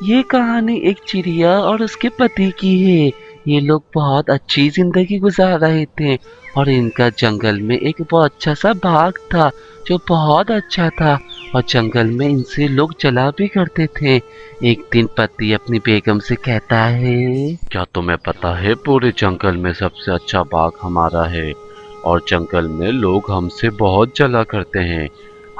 ये कहानी एक चिड़िया और उसके पति की है। ये लोग बहुत अच्छी जिंदगी गुजार रहे थे और इनका जंगल में एक बहुत अच्छा सा बाग था जो बहुत अच्छा था और जंगल में इनसे लोग चला भी करते थे। एक दिन पति अपनी बेगम से कहता है, क्या तुम्हें पता है पूरे जंगल में सबसे अच्छा बाग हमारा है और जंगल में लोग हमसे बहुत जला करते हैं।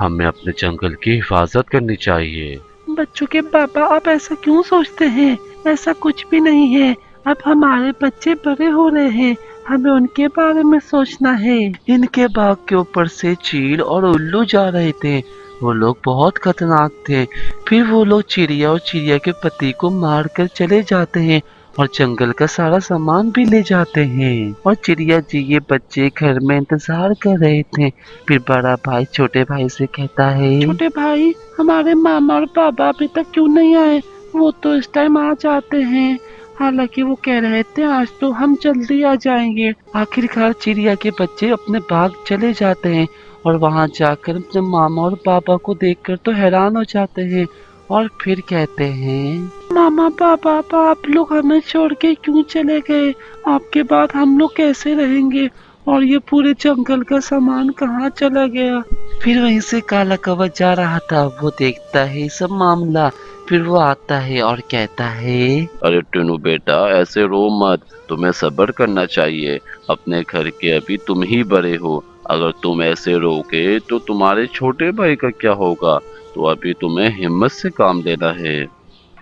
हमें अपने जंगल की हिफाजत करनी चाहिए। बच्चों के पापा, आप ऐसा क्यों सोचते हैं? ऐसा कुछ भी नहीं है। अब हमारे बच्चे बड़े हो रहे हैं, हमें उनके बारे में सोचना है। इनके बाग के ऊपर से चील और उल्लू जा रहे थे। वो लोग बहुत खतरनाक थे। फिर वो लोग चिड़िया और चिड़िया के पति को मार कर चले जाते हैं और जंगल का सारा सामान भी ले जाते हैं। और चिड़िया जी ये बच्चे घर में इंतजार कर रहे थे। फिर बड़ा भाई छोटे भाई से कहता है, छोटे भाई, हमारे मामा और पापा अभी तक क्यों नहीं आए? वो तो इस टाइम आ जाते हैं। हालांकि वो कह रहे थे आज तो हम जल्दी आ जाएंगे। आखिरकार चिड़िया के बच्चे अपने बाग चले जाते हैं और वहां जाकर अपने मामा और पापा को देखकर तो हैरान हो जाते हैं और फिर कहते हैं, मामा पापा, आप लोग हमें छोड़ के क्यों चले गए? आपके बाद हम लोग कैसे रहेंगे? और ये पूरे जंगल का सामान कहाँ चला गया? फिर वहीं से काला कौवा जा रहा था, वो देखता है ये सब मामला। फिर वो आता है और कहता है, अरे टुनु बेटा, ऐसे रो मत, तुम्हें सब्र करना चाहिए। अपने घर के अभी तुम ही बड़े हो। अगर तुम ऐसे रोगे तो तुम्हारे छोटे भाई का क्या होगा? तो अभी तुम्हें हिम्मत से काम लेना है।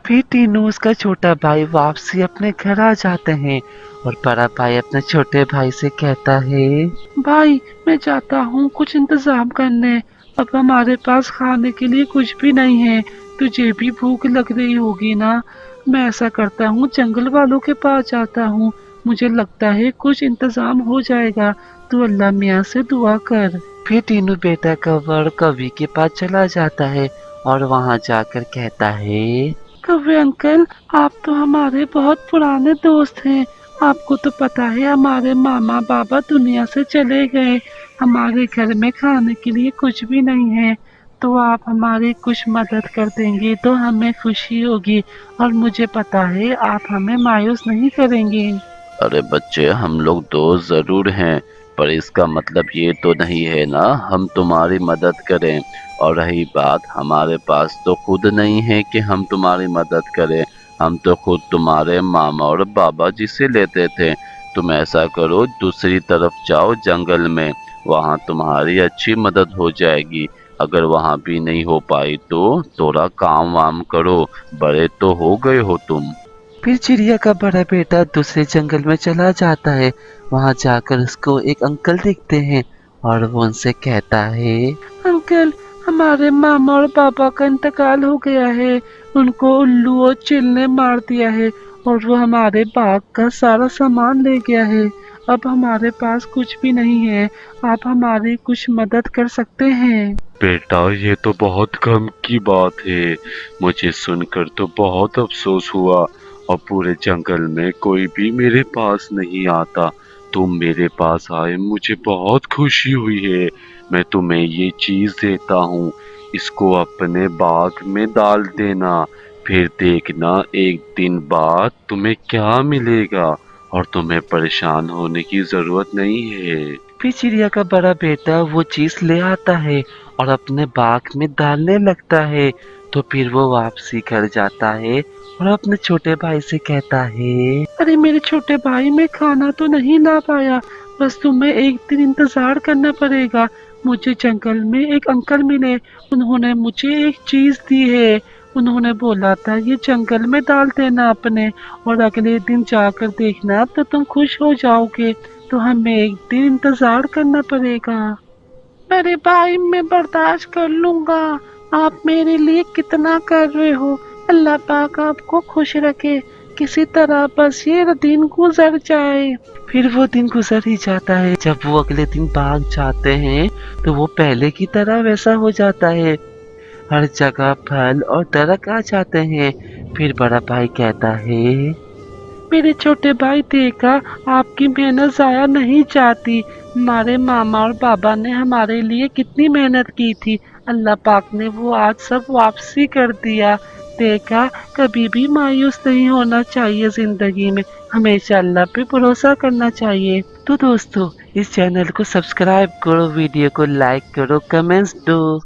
फिर तीनों उसका छोटा भाई वापसी अपने घर आ जाते हैं और बड़ा भाई अपने छोटे भाई से कहता है, भाई मैं जाता हूँ कुछ इंतजाम करने। अब हमारे पास खाने के लिए कुछ भी नहीं है। तुझे भी भूख लग रही होगी ना? मैं ऐसा करता हूँ जंगल वालों के पास जाता हूँ। मुझे लगता है कुछ इंतजाम हो जाएगा। तू अल्लाह मियाँ से दुआ कर। फिर तीनों बेटा कौवा और कवि के पास चला जाता है और वहाँ जाकर कहता है, कौवे अंकल, आप तो हमारे बहुत पुराने दोस्त हैं। आपको तो पता है हमारे मामा बाबा दुनिया से चले गए। हमारे घर में खाने के लिए कुछ भी नहीं है। तो आप हमारी कुछ मदद कर देंगे तो हमें खुशी होगी और मुझे पता है आप हमें मायूस नहीं करेंगे। अरे बच्चे, हम लोग दोस्त जरूर हैं, पर इसका मतलब ये तो नहीं है ना हम तुम्हारी मदद करें। और रही बात, हमारे पास तो खुद नहीं है कि हम तुम्हारी मदद करें। हम तो खुद तुम्हारे मामा और बाबा जी से लेते थे। तुम ऐसा करो, दूसरी तरफ जाओ जंगल में, वहाँ तुम्हारी अच्छी मदद हो जाएगी। अगर वहाँ भी नहीं हो पाई तो थोड़ा काम वाम करो, बड़े तो हो गए हो तुम। फिर चिड़िया का बड़ा बेटा दूसरे जंगल में चला जाता है। वहाँ जाकर उसको एक अंकल दिखते हैं और वो उनसे कहता है, अंकल, हमारे मामा और पापा का इंतकाल हो गया है। उनको उल्लू और चिल ने मार दिया है और वो हमारे बाग का सारा सामान ले गया है। अब हमारे पास कुछ भी नहीं है। आप हमारी कुछ मदद कर सकते हैं? बेटा, ये तो बहुत गम की बात है। मुझे सुनकर तो बहुत अफसोस हुआ और पूरे जंगल में कोई भी मेरे पास नहीं आता। तुम मेरे पास आए, मुझे बहुत खुशी हुई है। मैं तुम्हें ये चीज देता हूँ, इसको अपने बाग में डाल देना। फिर देखना एक दिन बाद तुम्हें क्या मिलेगा और तुम्हें परेशान होने की जरूरत नहीं है। फिर चिड़िया का बड़ा बेटा वो चीज ले आता है और अपने बाग में डालने लगता है। तो फिर वो वापसी घर जाता है और अपने छोटे भाई से कहता है, अरे मेरे छोटे भाई, मैं खाना तो नहीं ला पाया, बस तुम्हें एक दिन इंतजार करना पड़ेगा। मुझे जंगल में एक अंकल मिले, उन्होंने मुझे एक चीज दी है। उन्होंने बोला था ये जंगल में डाल देना अपने, और अगले दिन जाकर देखना तो तुम खुश हो जाओगे। तो हमें एक दिन इंतजार करना पड़ेगा। अरे भाई, मैं बर्दाश्त कर लूंगा। आप मेरे लिए कितना कर रहे हो। अल्लाह पाक आपको खुश रखे। किसी तरह बस ये दिन गुजर जाए। फिर वो दिन गुजर ही जाता है। जब वो अगले दिन बाग जाते हैं तो वो पहले की तरह वैसा हो जाता है। हर जगह फल और दरख्त आ जाते हैं। फिर बड़ा भाई कहता है, मेरे छोटे भाई, देखा, आपकी मेहनत जाया नहीं जाती। हमारे मामा और बाबा ने हमारे लिए कितनी मेहनत की थी। अल्लाह पाक ने वो आज सब वापसी कर दिया। देखा, कभी भी मायूस नहीं होना चाहिए जिंदगी में, हमेशा अल्लाह पे भरोसा करना चाहिए। तो दोस्तों, इस चैनल को सब्सक्राइब करो, वीडियो को लाइक करो, कमेंट्स दो।